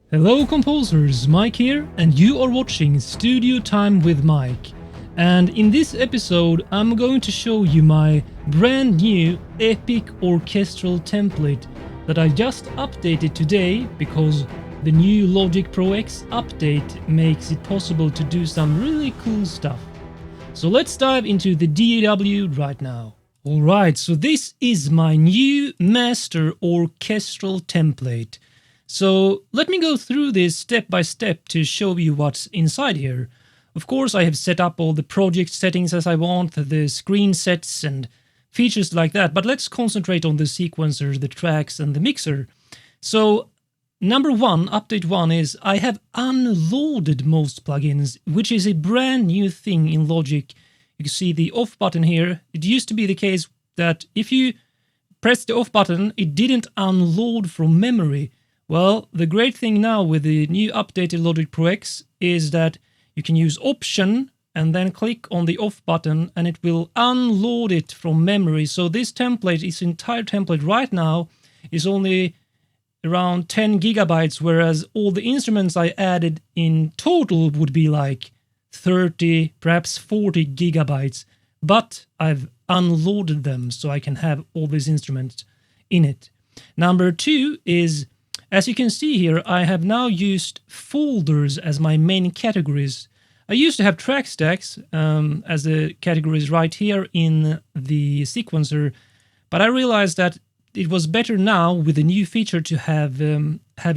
Hello composers, Mike here, and you are watching Studio Time with Mike. And in this episode I'm going to show you my brand new epic orchestral template that I just updated today because the new Logic Pro X update makes it possible to do some really cool stuff. So let's dive into the DAW right now. Alright, so this is my new master orchestral template. So let me go through this step by step to show you what's inside here. Of course, I have set up all the project settings as I want, the screen sets and features like that, but let's concentrate on the sequencer, the tracks and the mixer. So number one, update one, is I have unloaded most plugins, which is a brand new thing in Logic. You can see the off button here. It used to be the case that if you press the off button, it didn't unload from memory. Well, the great thing now with the new updated Logic Pro X is that you can use Option and then click on the off button and it will unload it from memory. So this template, this entire template right now, is only around 10 gigabytes, whereas all the instruments I added in total would be like 30, perhaps 40 gigabytes. But I've unloaded them so I can have all these instruments in it. Number two is, as you can see here, I have now used folders as my main categories. I used to have track stacks as the categories right here in the sequencer, but I realized that it was better now with the new feature to have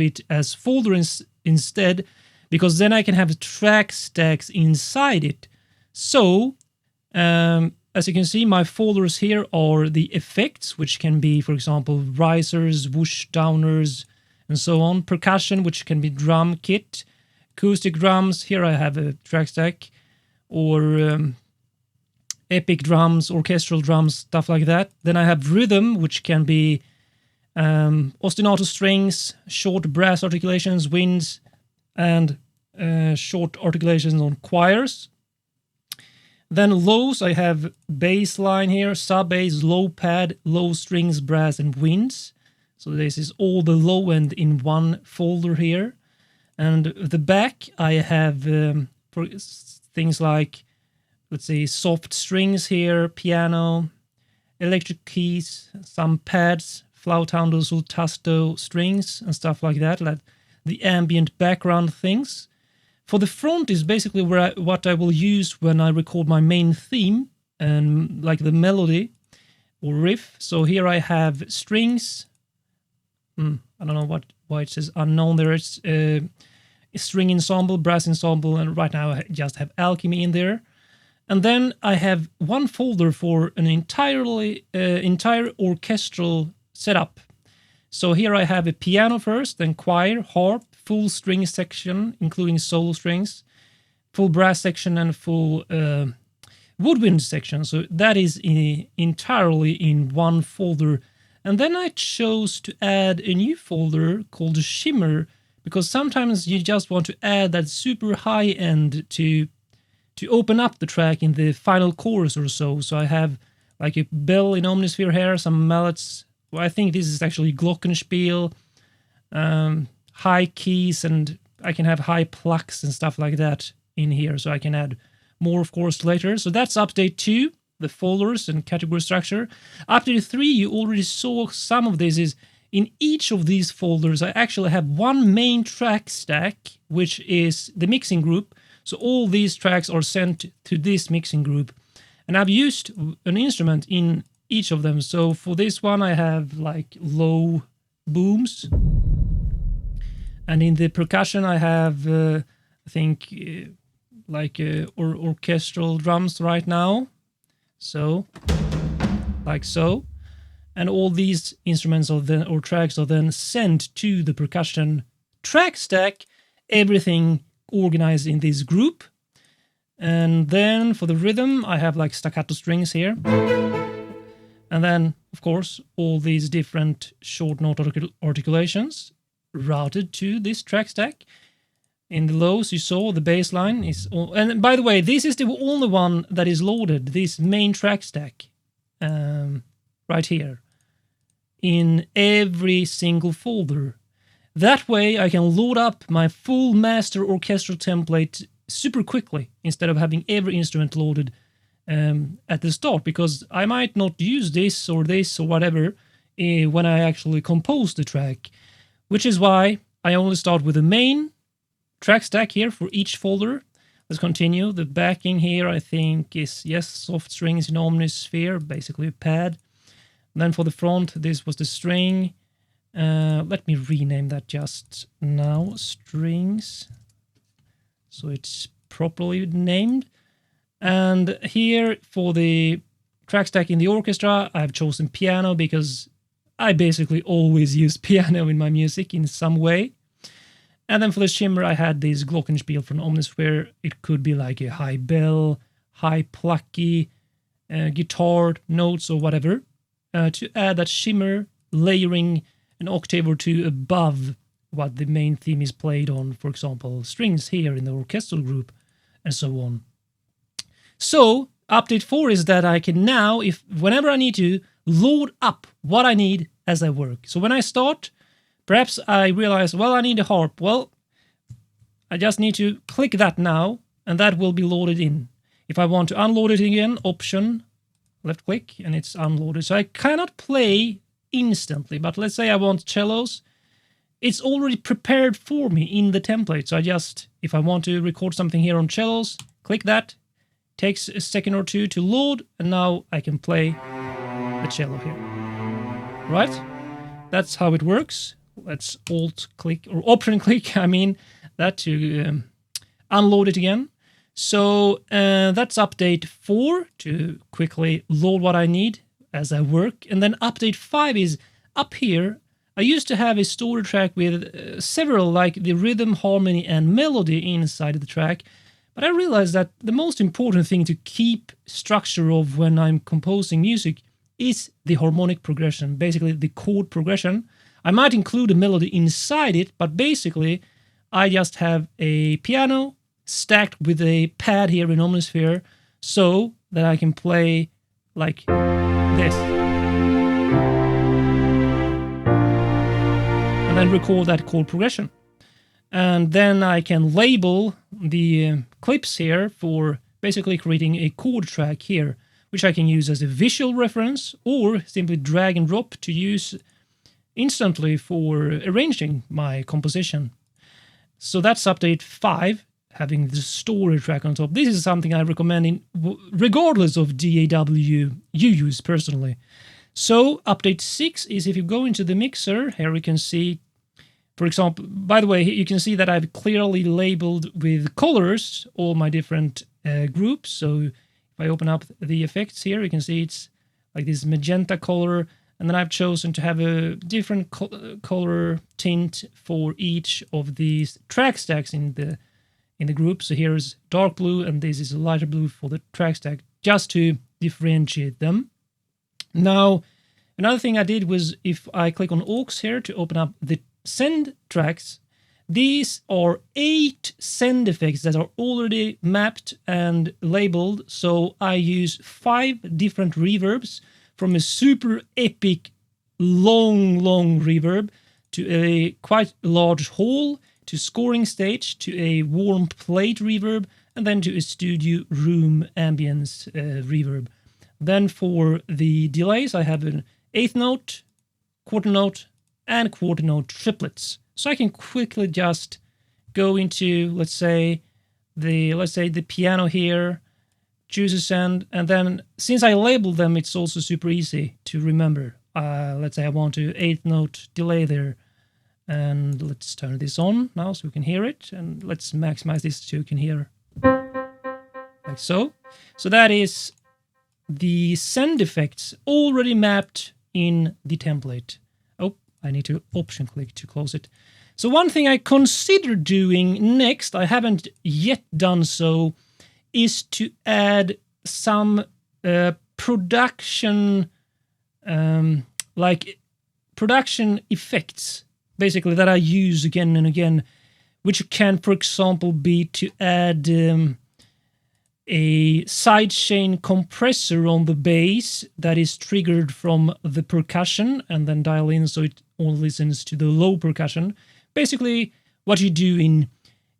it as folders instead, because then I can have track stacks inside it. So, as you can see, my folders here are the effects, which can be, for example, risers, whoosh downers, and so on. Percussion, which can be drum kit. Acoustic drums, here I have a track stack. Or epic drums, orchestral drums, stuff like that. Then I have rhythm, which can be ostinato strings, short brass articulations, winds, and short articulations on choirs. Then lows, I have bass line here, sub bass, low pad, low strings, brass, and winds. So this is all the low end in one folder here. And the back, I have for things like, let's say, soft strings here, piano, electric keys, some pads, flautando, sul tasto strings, and stuff like that, like the ambient background things. For the front is basically what I will use when I record my main theme, and like the melody or riff. So here I have strings. I don't know why it says unknown there. It's string ensemble, brass ensemble, and right now I just have alchemy in there. And then I have one folder for an entire orchestral setup. So here I have a piano first, then choir, harp, full string section, including solo strings, full brass section, and full woodwind section. So that is entirely in one folder. And then I chose to add a new folder called Shimmer, because sometimes you just want to add that super high end to open up the track in the final chorus or so. So I have like a bell in Omnisphere here, some mallets. Well, I think this is actually glockenspiel, high keys, and I can have high plucks and stuff like that in here. So I can add more, of course, later. So that's update 2. The folders and category structure. Update 3, you already saw some of this, is in each of these folders I actually have one main track stack, which is the mixing group. So all these tracks are sent to this mixing group. And I've used an instrument in each of them. So for this one I have like low booms. And in the percussion I have, I think, like orchestral drums right now. So, like so, and all these instruments or tracks are then sent to the percussion track stack, everything organized in this group. And then for the rhythm, I have like staccato strings here. And then, of course, all these different short note articulations routed to this track stack. In the lows, you saw the bass line is... And by the way, this is the only one that is loaded, this main track stack, right here, in every single folder. That way I can load up my full master orchestral template super quickly instead of having every instrument loaded at the start, because I might not use this or whatever when I actually compose the track, which is why I only start with the main track stack here for each folder. Let's continue. The backing here, I think, is, yes, soft strings in Omnisphere, basically a pad. And then for the front, this was the string. Let me rename that just now, strings, so it's properly named. And here for the track stack in the orchestra, I've chosen piano because I basically always use piano in my music in some way. And then for the shimmer, I had this glockenspiel from Omnisphere. It could be like a high bell, high plucky guitar notes or whatever, to add that shimmer, layering an octave or two above what the main theme is played on, for example, strings here in the orchestral group, and so on. So, update 4 is that I can now, whenever I need to, load up what I need as I work. So when I start, perhaps I realize, well, I need a harp. Well, I just need to click that now, and that will be loaded in. If I want to unload it again, Option, left click, and it's unloaded. So I cannot play instantly, but let's say I want cellos. It's already prepared for me in the template. So I just, if I want to record something here on cellos, click that. Takes a second or two to load, and now I can play the cello here. Right? That's how it works. Let's Alt click, or Option click, I mean, that to unload it again. So that's update 4, to quickly load what I need as I work. And then update 5 is up here. I used to have a story track with several, like the rhythm, harmony, and melody inside of the track. But I realized that the most important thing to keep structure of when I'm composing music is the harmonic progression, basically the chord progression. I might include a melody inside it, but basically I just have a piano stacked with a pad here in Omnisphere so that I can play like this. And then record that chord progression. And then I can label the clips here for basically creating a chord track here, which I can use as a visual reference or simply drag and drop to use instantly for arranging my composition. So that's update 5, having the story track on top. This is something I recommend regardless of DAW you use personally. So update 6 is if you go into the mixer, here we can see, for example, by the way, you can see that I've clearly labeled with colors all my different groups. So if I open up the effects here, you can see it's like this magenta color, and then I've chosen to have a different color tint for each of these track stacks in the group. So here's dark blue, and this is a lighter blue for the track stack, just to differentiate them. Now, another thing I did was if I click on Aux here to open up the send tracks, these are 8 send effects that are already mapped and labeled. So I use 5 different reverbs, from a super epic long reverb to a quite large hall to scoring stage to a warm plate reverb, and then to a studio room ambience reverb. Then for the delays, I have an eighth note, quarter note, and quarter note triplets. So I can quickly just go into, let's say the piano here, choose a send, and then since I labeled them, it's also super easy to remember. Let's say I want to 8th note delay there, and let's turn this on now so we can hear it, and let's maximize this so you can hear like so. So that is the send effects already mapped in the template. Oh, I need to option click to close it. So one thing I consider doing next, I haven't yet done so, is to add some production production effects, basically, that I use again and again, which can, for example, be to add a sidechain compressor on the bass that is triggered from the percussion and then dial in so it only listens to the low percussion. basically what you do in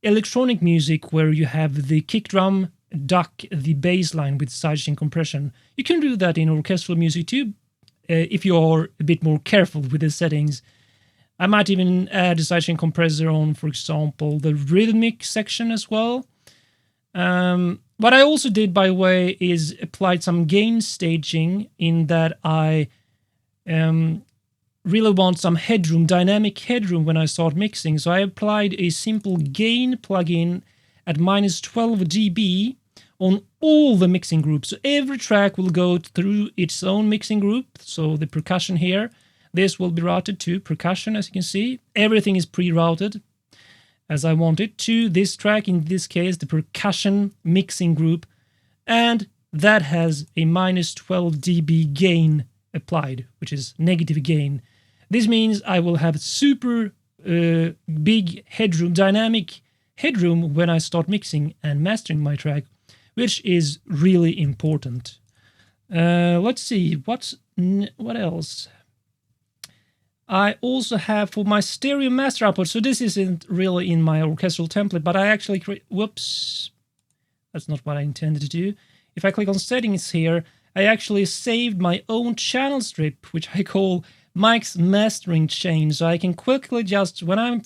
electronic music, where you have the kick drum duck the bass line with sidechain compression. You can do that in orchestral music too, if you are a bit more careful with the settings. I might even add a sidechain compressor on, for example, the rhythmic section as well. What I also did, by the way, is applied some gain staging, in that I really want some headroom, dynamic headroom when I start mixing. So I applied a simple gain plugin at -12 dB on all the mixing groups. So every track will go through its own mixing group. So the percussion here, this will be routed to percussion, as you can see. Everything is pre-routed as I want it to this track, in this case, the percussion mixing group. And that has a -12 dB gain applied, which is negative gain. This means I will have super big headroom, dynamic headroom when I start mixing and mastering my track, which is really important. Let's see, what else? I also have for my stereo master output, so this isn't really in my orchestral template, but I actually whoops, that's not what I intended to do. If I click on settings here, I actually saved my own channel strip, which I call Mike's mastering chain. So I can quickly just, when I'm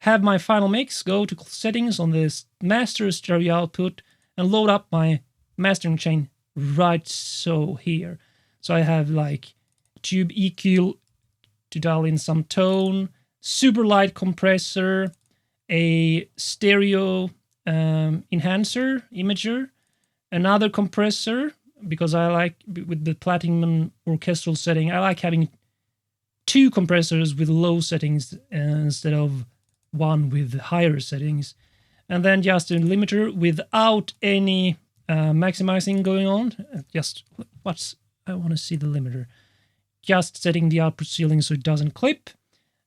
have my final mix, go to settings on this master stereo output and load up my mastering chain right so here. So I have like tube EQ to dial in some tone, super light compressor, a stereo enhancer, imager, another compressor, because I like, with the platinum orchestral setting, I like having 2 compressors with low settings instead of 1 with higher settings. And then just a limiter without any maximizing going on. I want to see the limiter. Just setting the output ceiling so it doesn't clip.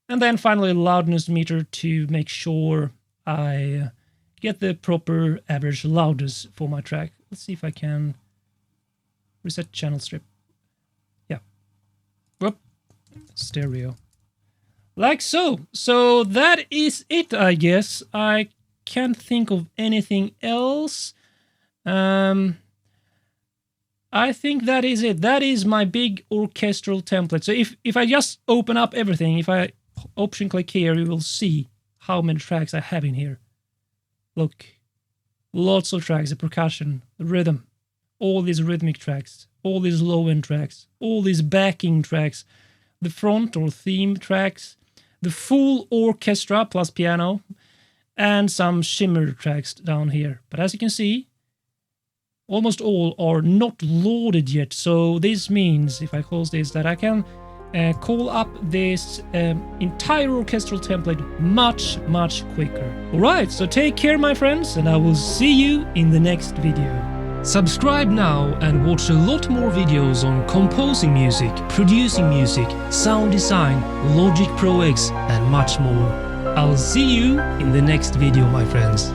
And then finally a loudness meter to make sure I get the proper average loudness for my track. Let's see if I can reset channel strip. Yeah. Whoop. Stereo. Like so. So that is it, I guess. I can't think of anything else. I think that is it. That is my big orchestral template. So if I just open up everything, if I option click here, you will see how many tracks I have in here. Look, lots of tracks, the percussion, the rhythm, all these rhythmic tracks, all these low-end tracks, all these backing tracks, the front or theme tracks, the full orchestra plus piano, and some shimmer tracks down here. But as you can see, almost all are not loaded yet. So this means, if I close this, that I can call up this entire orchestral template much quicker. Alright, so take care, my friends, and I will see you in the next video. Subscribe now and watch a lot more videos on composing music, producing music, sound design, Logic Pro X, and much more. I'll see you in the next video, my friends.